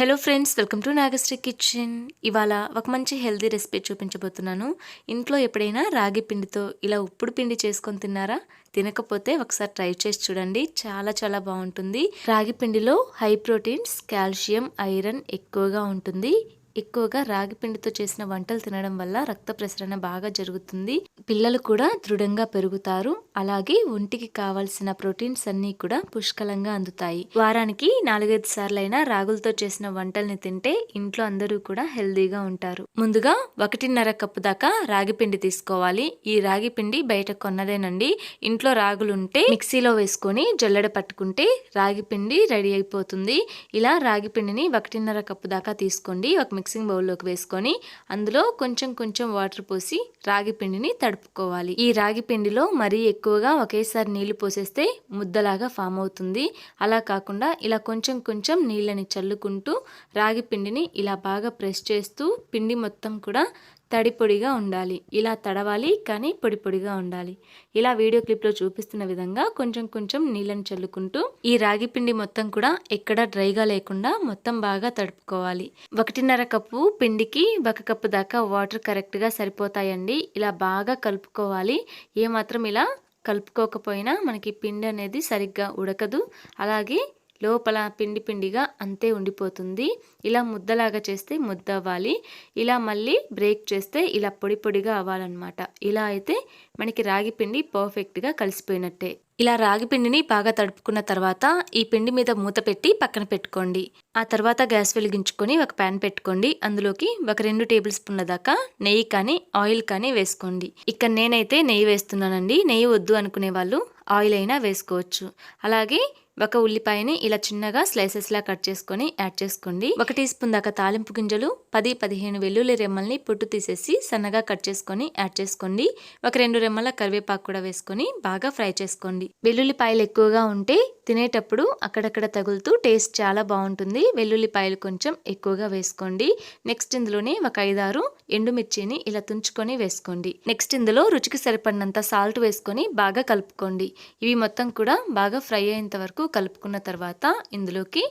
Hello friends, welcome to Nagasri kitchen. ఇవాళ ఒక మంచి హెల్తీ రెసిపీ చూపించబోతున్నాను. ఇంట్లో ఎప్పుడైనా రాగి పిండితో ఇలా ఉప్పుడు పిండి చేసుకొని తిన్నారా? తినకపోతే ఒకసారి ట్రై చేసి చూడండి. చాలా చాలా బాగుంటుంది. రాగి పిండిలో హై ప్రోటీన్స్, కాల్షియం, ఐరన్ ఎక్కువగా ఉంటుంది. ఎక్కువగా రాగి పిండితో చేసిన వంటలు తినడం వల్ల రక్త ప్రసరణ బాగా జరుగుతుంది. పిల్లలు కూడా దృఢంగా పెరుగుతారు. అలాగే ఒంటికి కావాల్సిన ప్రోటీన్స్ అన్ని కూడా పుష్కలంగా అందుతాయి. వారానికి 4-5 సార్లైనా రాగులతో చేసిన వంటల్ని తింటే ఇంట్లో అందరూ కూడా హెల్దీగా ఉంటారు. ముందుగా 1.5 కప్పు దాకా రాగి పిండి తీసుకోవాలి. ఈ రాగి పిండి బయట కొన్నదేనండి. ఇంట్లో రాగులు ఉంటే మిక్సీలో వేసుకొని జల్లెడ పట్టుకుంటే రాగి పిండి రెడీ అయిపోతుంది. ఇలా రాగి పిండిని 1.5 కప్పు దాకా తీసుకోండి. ఒక మిక్సింగ్ బౌల్లోకి వేసుకొని అందులో కొంచెం కొంచెం వాటర్ పోసి రాగి పిండిని తడుపుకోవాలి. ఈ రాగి పిండిలో మరీ ఎక్కువగా ఒకేసారి నీళ్లు పోసేస్తే ముద్దలాగా ఫామ్ అవుతుంది. అలా కాకుండా ఇలా కొంచెం కొంచెం నీళ్ళని చల్లుకుంటూ రాగి పిండిని ఇలా బాగా ప్రెస్ చేస్తూ పిండి మొత్తం కూడా తడి పొడిగా ఉండాలి. ఇలా తడవాలి, కానీ పొడి పొడిగా ఉండాలి. ఇలా వీడియో క్లిప్లో చూపిస్తున్న విధంగా కొంచెం కొంచెం నీళ్ళని చల్లుకుంటూ ఈ రాగి పిండి మొత్తం కూడా ఎక్కడ డ్రైగా లేకుండా మొత్తం బాగా తడుపుకోవాలి. 1.5 కప్పు పిండికి 1 కప్పు దాకా వాటర్ కరెక్ట్గా సరిపోతాయండి. ఇలా బాగా కలుపుకోవాలి. ఏమాత్రం ఇలా కలుపుకోకపోయినా మనకి పిండి అనేది సరిగ్గా ఉడకదు. అలాగే లోపల పిండి పిండిగా అంతే ఉండిపోతుంది. ఇలా ముద్దలాగా చేస్తే ముద్ద అవ్వాలి. ఇలా మళ్ళీ బ్రేక్ చేస్తే ఇలా పొడి పొడిగా అవ్వాలన్నమాట. ఇలా అయితే మనకి రాగి పిండి పర్ఫెక్ట్గా కలిసిపోయినట్టే. ఇలా రాగి పిండిని బాగా తడుపుకున్న తర్వాత ఈ పిండి మీద మూత పెట్టి పక్కన పెట్టుకోండి. ఆ తర్వాత గ్యాస్ వెలిగించుకొని ఒక ప్యాన్ పెట్టుకోండి. అందులోకి ఒక 2 టేబుల్ స్పూన్ల దాకా నెయ్యి కానీ ఆయిల్ కానీ వేసుకోండి. ఇక్కడ నేనైతే నెయ్యి వేస్తున్నానండి. నెయ్యి వద్దు అనుకునే వాళ్ళు ఆయిల్ అయినా వేసుకోవచ్చు. అలాగే ఒక ఉల్లిపాయని ఇలా చిన్నగా స్లైసెస్ లా కట్ చేసుకొని యాడ్ చేసుకోండి. 1 టీ స్పూన్ దాకా తాలింపు గింజలు, 10-15 వెల్లుల్లి రెమ్మల్ని పొట్టు తీసేసి సన్నగా కట్ చేసుకొని యాడ్ చేసుకోండి. ఒక 2 రెమ్మల కరివేపాకు కూడా వేసుకొని బాగా ఫ్రై చేసుకోండి. వెల్లుల్లిపాయలు ఎక్కువగా ఉంటే తినేటప్పుడు అక్కడక్కడ తగులుతూ టేస్ట్ చాలా బాగుంటుంది. వెల్లుల్లిపాయలు కొంచెం ఎక్కువగా వేసుకోండి. నెక్స్ట్ ఇందులోనే ఒక 5-6 ఎండుమిర్చిని ఇలా తుంచుకొని వేసుకోండి. నెక్స్ట్ ఇందులో రుచికి సరిపడినంత సాల్ట్ వేసుకొని బాగా కలుపుకోండి. ఇవి మొత్తం కూడా బాగా ఫ్రై అయ్యేంత వరకు కలుపుకున్న తర్వాత ఇందులోకి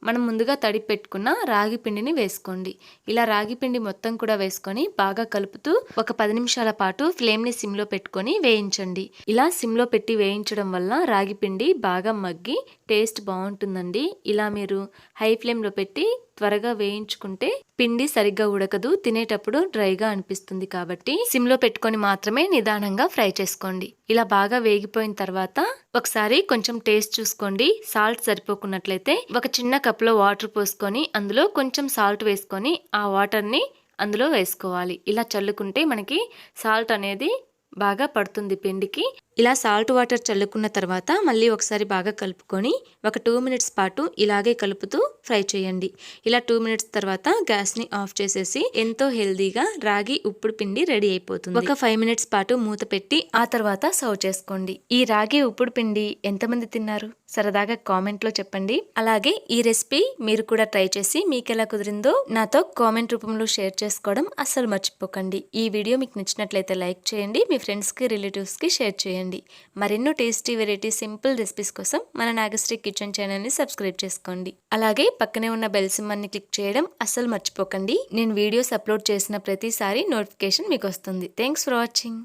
మనం ముందుగా తడి పెట్టుకున్న రాగి పిండిని వేసుకోండి. ఇలా రాగి పిండి మొత్తం కూడా వేసుకొని బాగా కలుపుతూ ఒక 10 నిమిషాల పాటు ఫ్లేమ్ని సిమ్లో పెట్టుకొని వేయించండి. ఇలా సిమ్లో పెట్టి వేయించడం వల్ల రాగి పిండి బాగా మగ్గి టేస్ట్ బాగుంటుందండి. ఇలా మీరు హై ఫ్లేమ్లో పెట్టి త్వరగా వేయించుకుంటే పిండి సరిగ్గా ఉడకదు, తినేటప్పుడు డ్రైగా అనిపిస్తుంది. కాబట్టి సిమ్లో పెట్టుకొని మాత్రమే నిదానంగా ఫ్రై చేసుకోండి. ఇలా బాగా వేగిపోయిన తర్వాత ఒకసారి కొంచెం టేస్ట్ చూసుకోండి. సాల్ట్ సరిపోకున్నట్లయితే ఒక చిన్న కప్లో వాటర్ పోసుకొని అందులో కొంచెం సాల్ట్ వేసుకొని ఆ వాటర్ని అందులో వేసుకోవాలి. ఇలా చల్లుకుంటే మనకి సాల్ట్ అనేది బాగా పడుతుంది పిండికి. ఇలా సాల్ట్ వాటర్ చల్లుకున్న తర్వాత మళ్ళీ ఒకసారి బాగా కలుపుకొని ఒక 2 మినిట్స్ పాటు ఇలాగే కలుపుతూ ఫ్రై చేయండి. ఇలా 2 మినిట్స్ తర్వాత గ్యాస్ని ఆఫ్ చేసేసి ఎంతో హెల్దీగా రాగి ఉప్పుడు పిండి రెడీ అయిపోతుంది. ఒక 5 మినిట్స్ పాటు మూత పెట్టి ఆ తర్వాత సర్వ్ చేసుకోండి. ఈ రాగి ఉప్పుడు పిండి ఎంతమంది తిన్నారు? సరదాగా కామెంట్లో చెప్పండి. అలాగే ఈ రెసిపీ మీరు కూడా ట్రై చేసి మీకు ఎలా కుదిరిందో నాతో కామెంట్ రూపంలో షేర్ చేసుకోవడం అస్సలు మర్చిపోకండి. ఈ వీడియో మీకు నచ్చినట్లయితే లైక్ చేయండి. మీ ఫ్రెండ్స్కి, రిలేటివ్స్కి షేర్ చేయండి. మరెన్నో టేస్టీ వెరైటీ సింపుల్ రెసిపీస్ కోసం మన నాగశ్రీ కిచెన్ ఛానల్ని సబ్స్క్రైబ్ చేసుకోండి. అలాగే పక్కనే ఉన్న బెల్ సింబల్ని క్లిక్ చేయడం అస్సలు మర్చిపోకండి. నేను వీడియోస్ అప్లోడ్ చేసిన ప్రతిసారి నోటిఫికేషన్ మీకు వస్తుంది. Thanks for watching.